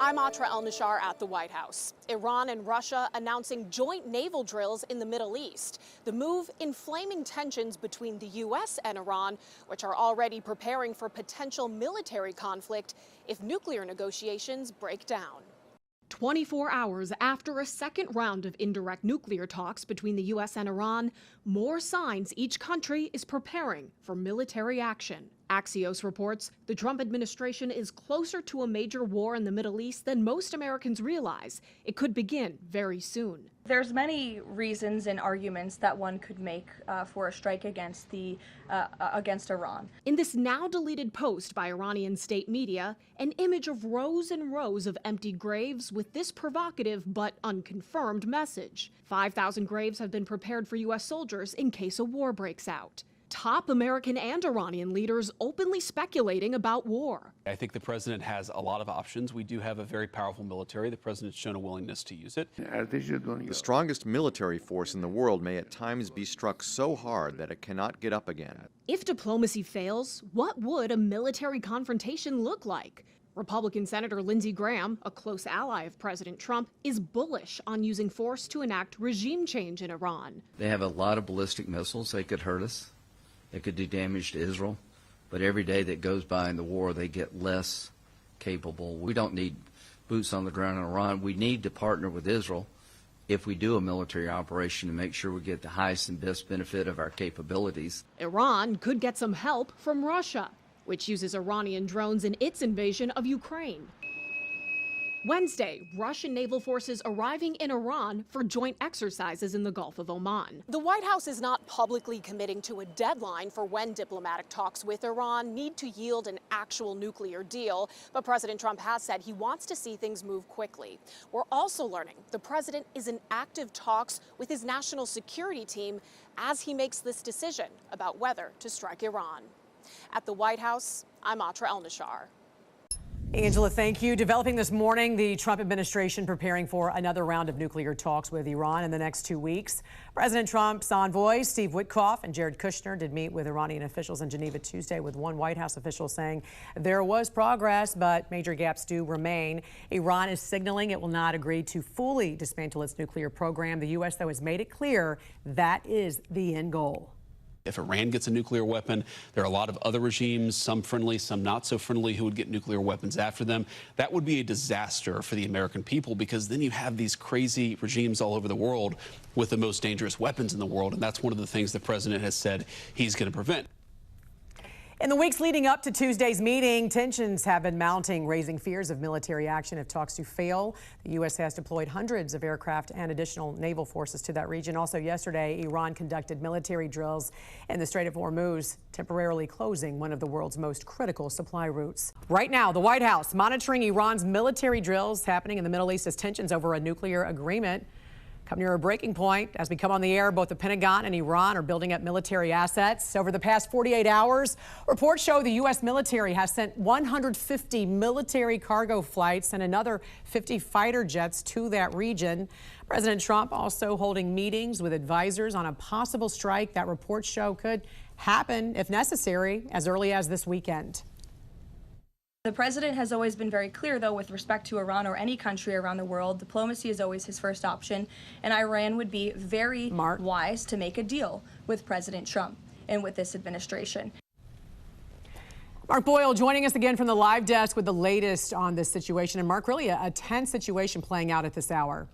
I'm Atra El-Nashar at the White House. Iran and Russia announcing joint naval drills in the Middle East. The move inflaming tensions between the U.S. and Iran, which are already preparing for potential military conflict if nuclear negotiations break down. 24 hours after a second round of indirect nuclear talks between the U.S. and Iran, more signs each country is preparing for military action. Axios reports the Trump administration is closer to a major war in the Middle East than most Americans realize. It could begin very soon. There's many reasons and arguments that one could make for a strike against Iran. In this now deleted post by Iranian state media, an image of rows and rows of empty graves with this provocative but unconfirmed message. 5,000 graves have been prepared for U.S. soldiers in case a war breaks out. Top American and Iranian leaders openly speculating about war. I think the president has a lot of options. We do have a very powerful military. The president's shown a willingness to use it. The strongest military force in the world may at times be struck so hard that it cannot get up again. If diplomacy fails, what would a military confrontation look like? Republican Senator Lindsey Graham, a close ally of President Trump, is bullish on using force to enact regime change in Iran. They have a lot of ballistic missiles. They could hurt us. It could do damage to Israel, but every day that goes by in the war, they get less capable. We don't need boots on the ground in Iran. We need to partner with Israel if we do a military operation to make sure we get the highest and best benefit of our capabilities. Iran could get some help from Russia, which uses Iranian drones in its invasion of Ukraine. Wednesday, Russian naval forces arriving in Iran for joint exercises in the Gulf of Oman. The White House is not publicly committing to a deadline for when diplomatic talks with Iran need to yield an actual nuclear deal, but President Trump has said he wants to see things move quickly. We're also learning the president is in active talks with his national security team as he makes this decision about whether to strike Iran. At the White House, I'm Atra El-Nashar. Angela, thank you. Developing this morning, the Trump administration preparing for another round of nuclear talks with Iran in the next 2 weeks. President Trump's envoys, Steve Witkoff and Jared Kushner, did meet with Iranian officials in Geneva Tuesday, with one White House official saying there was progress, but major gaps do remain. Iran is signaling it will not agree to fully dismantle its nuclear program. The U.S., though, has made it clear that is the end goal. If Iran gets a nuclear weapon, there are a lot of other regimes, some friendly, some not so friendly, who would get nuclear weapons after them. That would be a disaster for the American people, because then you have these crazy regimes all over the world with the most dangerous weapons in the world. And that's one of the things the president has said he's going to prevent. In the weeks leading up to Tuesday's meeting, tensions have been mounting, raising fears of military action if talks do fail. The U.S. has deployed hundreds of aircraft and additional naval forces to that region. Also yesterday, Iran conducted military drills in the Strait of Hormuz, temporarily closing one of the world's most critical supply routes. Right now, the White House monitoring Iran's military drills happening in the Middle East as tensions over a nuclear agreement come near a breaking point. As we come on the air, both the Pentagon and Iran are building up military assets. Over the past 48 hours, reports show the U.S. military has sent 150 military cargo flights and another 50 fighter jets to that region. President Trump also holding meetings with advisors on a possible strike that reports show could happen, if necessary, as early as this weekend. The president has always been very clear, though, with respect to Iran or any country around the world. Diplomacy is always his first option, and Iran would be very wise to make a deal with President Trump and with this administration. Mark Boyle joining us again from the live desk with the latest on this situation. And Mark, really a tense situation playing out at this hour.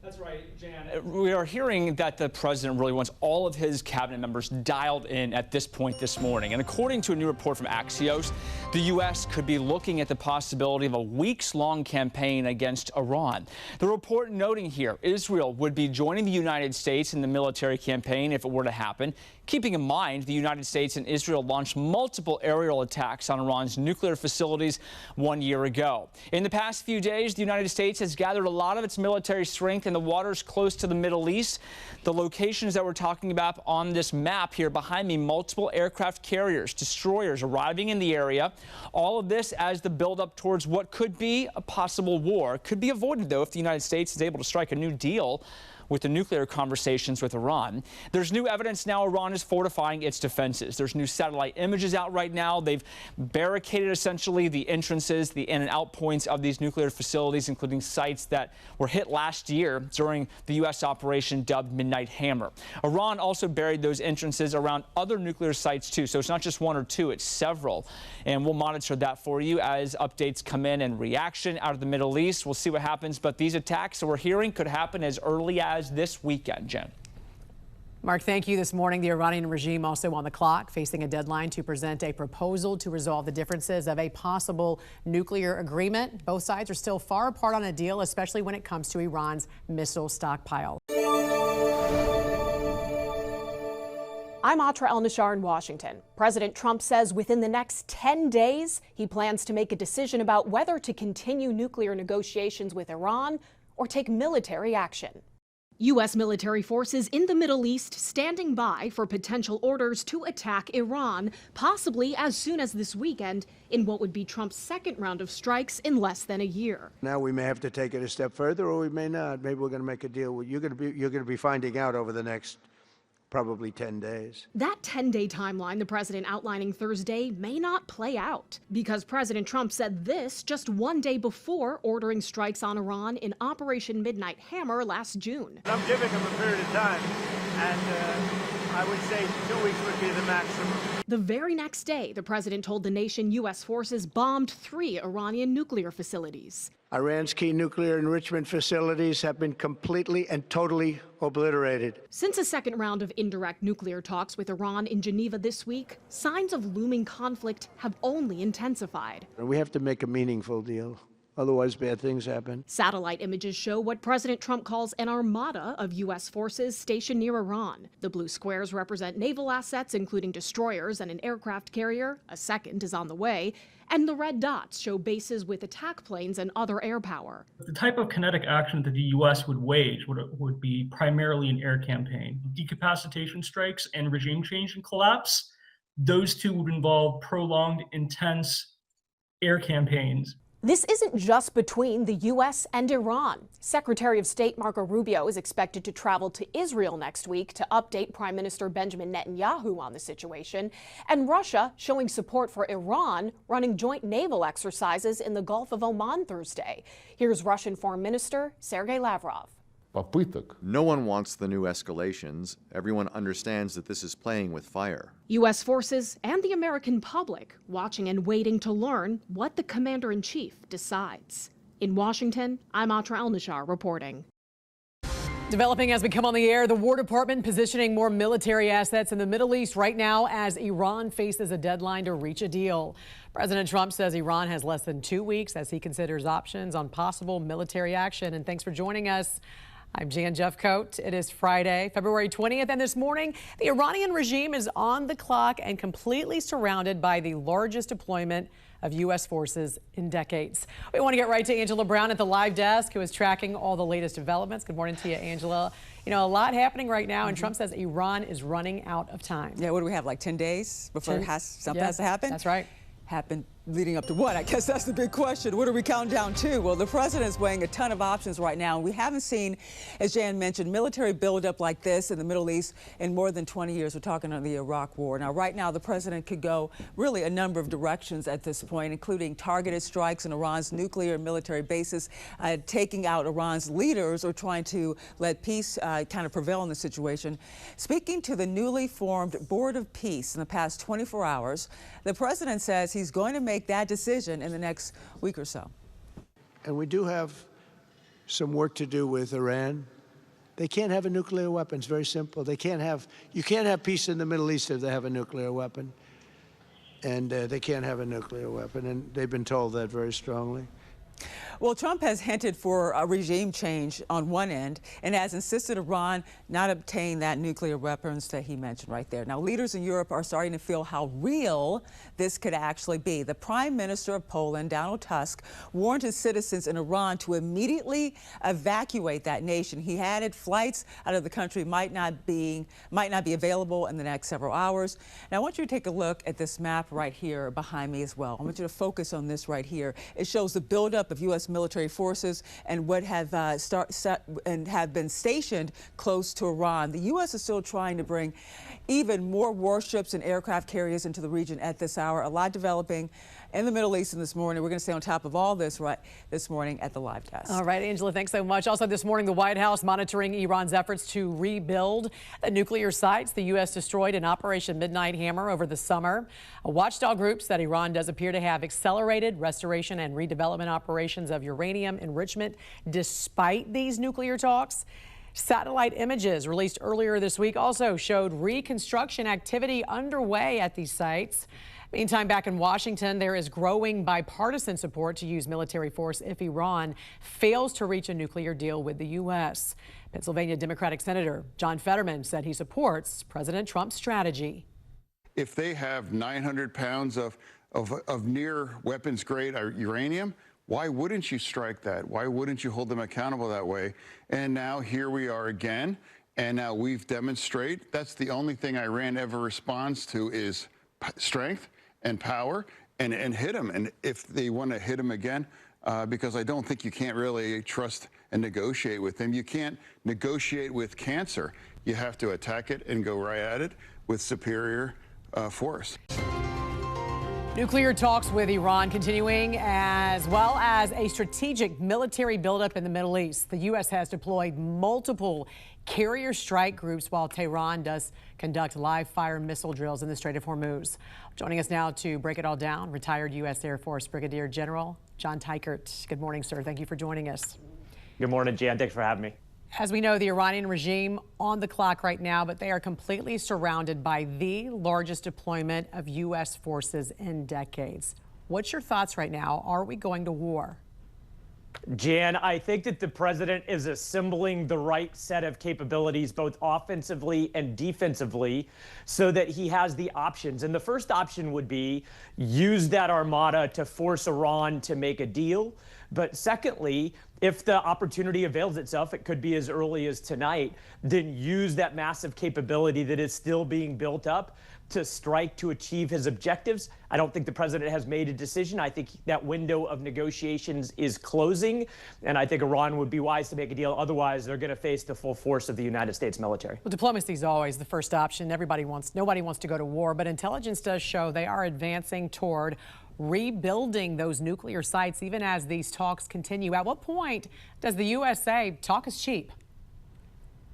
That's right, Jan. We are hearing that the president really wants all of his cabinet members dialed in at this point this morning. And according to a new report from Axios, the U.S. could be looking at the possibility of a weeks-long campaign against Iran. The report noting here, Israel would be joining the United States in the military campaign if it were to happen. Keeping in mind, the United States and Israel launched multiple aerial attacks on Iran's nuclear facilities 1 year ago. In the past few days, the United States has gathered a lot of its military strength in the waters close to the Middle East. The locations that we're talking about on this map here behind me, multiple aircraft carriers, destroyers arriving in the area. All of this as the buildup towards what could be a possible war. Could be avoided, though, if the United States is able to strike a new deal with the nuclear conversations with Iran. There's new evidence now Iran is fortifying its defenses. There's new satellite images out right now. They've barricaded essentially the entrances, the in and out points of these nuclear facilities, including sites that were hit last year during the U.S. operation dubbed Midnight Hammer. Iran also buried those entrances around other nuclear sites too. So it's not just one or two, it's several. And we'll monitor that for you as updates come in and reaction out of the Middle East. We'll see what happens. But these attacks that we're hearing could happen as early as this weekend, Jen. Mark, thank you. This morning, the Iranian regime also on the clock, facing a deadline to present a proposal to resolve the differences of a possible nuclear agreement. Both sides are still far apart on a deal, especially when it comes to Iran's missile stockpile. I'm Atra El-Nashar in Washington. President Trump says within the next 10 days, he plans to make a decision about whether to continue nuclear negotiations with Iran or take military action. U.S. military forces in the Middle East standing by for potential orders to attack Iran, possibly as soon as this weekend, in what would be Trump's second round of strikes in less than a year. Now we may have to take it a step further, or we may not. Maybe we're going to make a deal. You're going to be finding out over the next probably 10 days. That 10-day timeline the president outlining Thursday may not play out because President Trump said this just one day before ordering strikes on Iran in Operation Midnight Hammer last June. I'm giving him a period of time, and I would say 2 weeks would be the maximum. The very next day, the president told the nation U.S. forces bombed 3 Iranian nuclear facilities. Iran's key nuclear enrichment facilities have been completely and totally obliterated. Since a second round of indirect nuclear talks with Iran in Geneva this week, signs of looming conflict have only intensified. We have to make a meaningful deal. Otherwise, bad things happen. Satellite images show what President Trump calls an armada of U.S. forces stationed near Iran. The blue squares represent naval assets, including destroyers and an aircraft carrier. A second is on the way. And the red dots show bases with attack planes and other air power. The type of kinetic action that the U.S. would wage would be primarily an air campaign. Decapacitation strikes and regime change and collapse, those two would involve prolonged, intense air campaigns. This isn't just between the U.S. and Iran. Secretary of State Marco Rubio is expected to travel to Israel next week to update Prime Minister Benjamin Netanyahu on the situation. And Russia showing support for Iran, running joint naval exercises in the Gulf of Oman Thursday. Here's Russian Foreign Minister Sergei Lavrov. No one wants the new escalations. Everyone understands that this is playing with fire. U.S. forces and the American public watching and waiting to learn what the commander-in-chief decides. In Washington, I'm Atra El-Nashar reporting. Developing as we come on the air, the War Department positioning more military assets in the Middle East right now as Iran faces a deadline to reach a deal. President Trump says Iran has less than 2 weeks as he considers options on possible military action. And thanks for joining us. I'm Jan Jeffcoat. It is Friday, February 20th, and this morning, the Iranian regime is on the clock and completely surrounded by the largest deployment of U.S. forces in decades. We want to get right to Angela Brown at the live desk, who is tracking all the latest developments. Good morning to you, Angela. You know, a lot happening right now, and Trump says Iran is running out of time. Yeah, what do we have, like 10 days before something has to happen? That's right. Happen leading up to what? I guess that's the big question. What are we counting down to? Well, the president is weighing a ton of options right now. And we haven't seen, as Jan mentioned, military buildup like this in the Middle East in more than 20 years. We're talking on the Iraq War. Now, right now, the president could go really a number of directions at this point, including targeted strikes on Iran's nuclear and military bases, taking out Iran's leaders, or trying to let peace kind of prevail in the situation. Speaking to the newly formed Board of Peace in the past 24 hours, the president says he's going to make that decision in the next week or so. And we do have some work to do with Iran. They can't have a nuclear weapon. It's very simple. You can't have peace in the Middle East if they have a nuclear weapon. And they can't have a nuclear weapon. And they've been told that very strongly. Well, Trump has hinted for a regime change on one end and has insisted Iran not obtain that nuclear weapons that he mentioned right there. Now, leaders in Europe are starting to feel how real this could actually be. The Prime Minister of Poland, Donald Tusk, warned his citizens in Iran to immediately evacuate that nation. He added flights out of the country might not be available in the next several hours. Now, I want you to take a look at this map right here behind me as well. I want you to focus on this right here. It shows the buildup of U.S. military forces and what have have been stationed close to Iran. The U.S. is still trying to bring even more warships and aircraft carriers into the region at this hour. A lot developing in the Middle East this morning. We're going to stay on top of all this this morning at the live desk. All right, Angela, thanks so much. Also this morning, the White House monitoring Iran's efforts to rebuild the nuclear sites the U.S. destroyed in Operation Midnight Hammer over the summer. A watchdog group said Iran does appear to have accelerated restoration and redevelopment operations of uranium enrichment despite these nuclear talks. Satellite images released earlier this week also showed reconstruction activity underway at these sites. Meantime, back in Washington, there is growing bipartisan support to use military force if Iran fails to reach a nuclear deal with the U.S. Pennsylvania Democratic Senator John Fetterman said he supports President Trump's strategy. If they have 900 pounds of near weapons grade uranium, why wouldn't you strike that? Why wouldn't you hold them accountable that way? And now here we are again, and now we've demonstrated that's the only thing Iran ever responds to is strength and power and hit them. And if they want to hit them again, because I don't think you can't really trust and negotiate with them. You can't negotiate with cancer. You have to attack it and go right at it with superior force. Nuclear talks with Iran continuing, as well as a strategic military buildup in the Middle East. The U.S. has deployed multiple carrier strike groups while Tehran does conduct live fire missile drills in the Strait of Hormuz. Joining us now to break it all down, retired U.S. Air Force Brigadier General John Teichert. Good morning, sir. Thank you for joining us. Good morning, Jan. Thanks for having me. As we know, the Iranian regime on the clock right now, but they are completely surrounded by the largest deployment of U.S. forces in decades. What's your thoughts right now? Are we going to war? Jan, I think that the president is assembling the right set of capabilities, both offensively and defensively, so that he has the options. And the first option would be use that armada to force Iran to make a deal. But secondly, if the opportunity avails itself, it could be as early as tonight, then use that massive capability that is still being built up to strike to achieve his objectives. I don't think the president has made a decision. I think that window of negotiations is closing, and I think Iran would be wise to make a deal. Otherwise, they're going to face the full force of the United States military. Well, diplomacy is always the first option. Nobody wants to go to war, but intelligence does show they are advancing toward rebuilding those nuclear sites even as these talks continue. At what point does the U.S. say talk is cheap?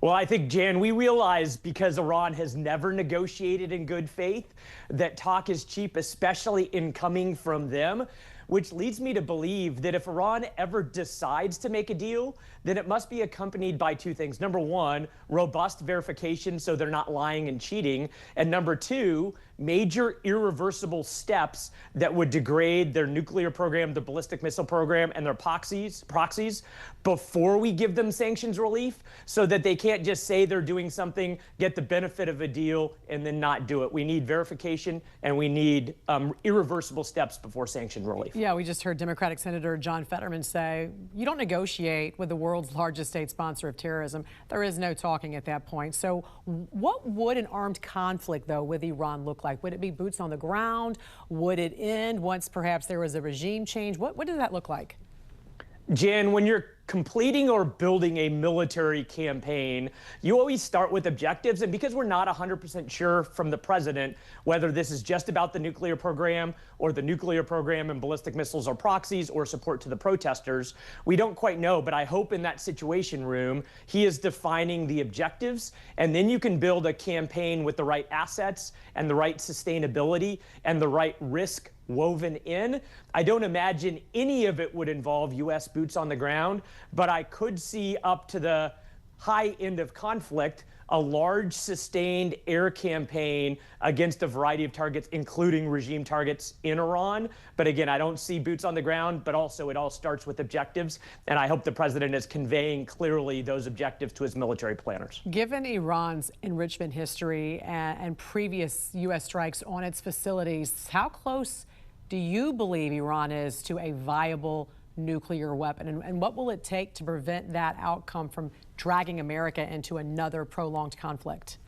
Well, I think, Jan, we realize because Iran has never negotiated in good faith that talk is cheap, especially in coming from them, which leads me to believe that if Iran ever decides to make a deal, then it must be accompanied by two things. Number one, robust verification so they're not lying and cheating. And number two, major irreversible steps that would degrade their nuclear program, the ballistic missile program, and their proxies before we give them sanctions relief, so that they can't just say they're doing something, get the benefit of a deal, and then not do it. We need verification, and we need irreversible steps before sanction relief. Yeah, we just heard Democratic Senator John Fetterman say, you don't negotiate with the world's largest state sponsor of terrorism. There is no talking at that point. So what would an armed conflict, though, with Iran look like? Would it be boots on the ground? Would it end once perhaps there was a regime change? What does that look like? Jan, when you're completing or building a military campaign, you always start with objectives. And because we're not 100% sure from the president whether this is just about the nuclear program or the nuclear program and ballistic missiles or proxies or support to the protesters, we don't quite know. But I hope in that situation room, he is defining the objectives. And then you can build a campaign with the right assets and the right sustainability and the right risk woven in. I don't imagine any of it would involve U.S. boots on the ground, but I could see up to the high end of conflict a large sustained air campaign against a variety of targets, including regime targets in Iran. But again, I don't see boots on the ground, but also it all starts with objectives. And I hope the president is conveying clearly those objectives to his military planners. Given Iran's enrichment history and previous U.S. strikes on its facilities, how close do you believe Iran is to a viable nuclear weapon? And what will it take to prevent that outcome from dragging America into another prolonged conflict?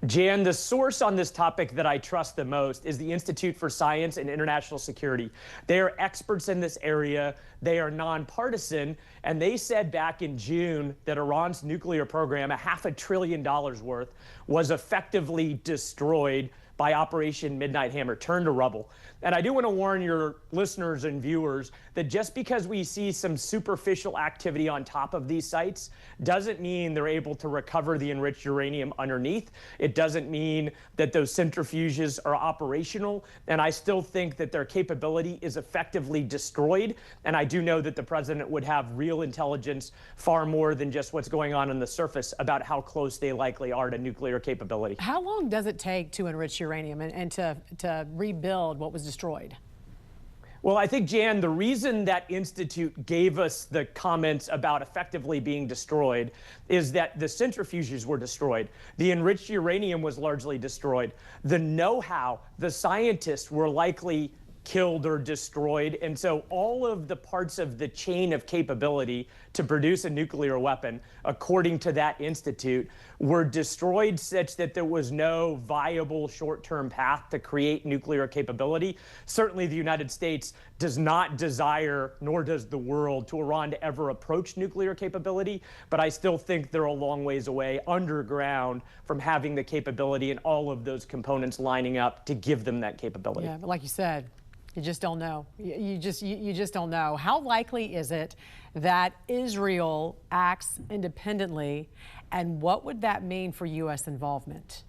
Jan, the source on this topic that I trust the most is the Institute for Science and International Security. They are experts in this area. They are nonpartisan, and they said back in June that Iran's nuclear program, $500 billion worth, was effectively destroyed by Operation Midnight Hammer, turned to rubble. And I do want to warn your listeners and viewers that just because we see some superficial activity on top of these sites doesn't mean they're able to recover the enriched uranium underneath. It doesn't mean that those centrifuges are operational. And I still think that their capability is effectively destroyed. And I do know that the president would have real intelligence, far more than just what's going on the surface, about how close they likely are to nuclear capability. How long does it take to enrich uranium and to rebuild what was destroyed? Well, I think, Jan, the reason that institute gave us the comments about effectively being destroyed is that the centrifuges were destroyed. The enriched uranium was largely destroyed. The know-how, the scientists were likely killed or destroyed. And so all of the parts of the chain of capability to produce a nuclear weapon, according to that institute, were destroyed such that there was no viable short-term path to create nuclear capability. Certainly the United States does not desire, nor does the world, to Iran to ever approach nuclear capability. But I still think they're a long ways away underground from having the capability and all of those components lining up to give them that capability. Yeah, but like you said, you just don't know. You just don't know. How likely is it that Israel acts independently, and what would that mean for U.S. involvement?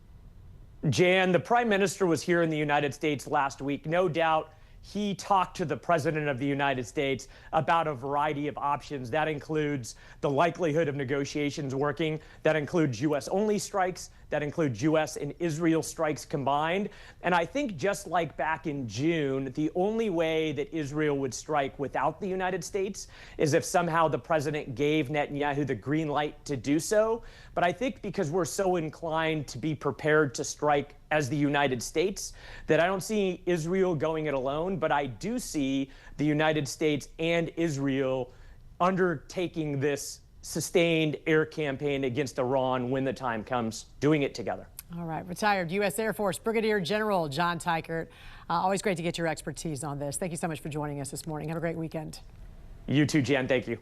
Jan, the Prime Minister was here in the United States last week. No doubt he talked to the President of the United States about a variety of options. That includes the likelihood of negotiations working. That includes U.S.-only strikes. That includes U.S. and Israel strikes combined. And I think just like back in June, the only way that Israel would strike without the United States is if somehow the president gave Netanyahu the green light to do so. But I think because we're so inclined to be prepared to strike as the United States, that I don't see Israel going it alone, but I do see the United States and Israel undertaking this sustained air campaign against Iran when the time comes, doing it together. All right, retired U.S. Air Force Brigadier General John Teichert. Always great to get your expertise on this. Thank you so much for joining us this morning. Have a great weekend. You too, Jan. Thank you.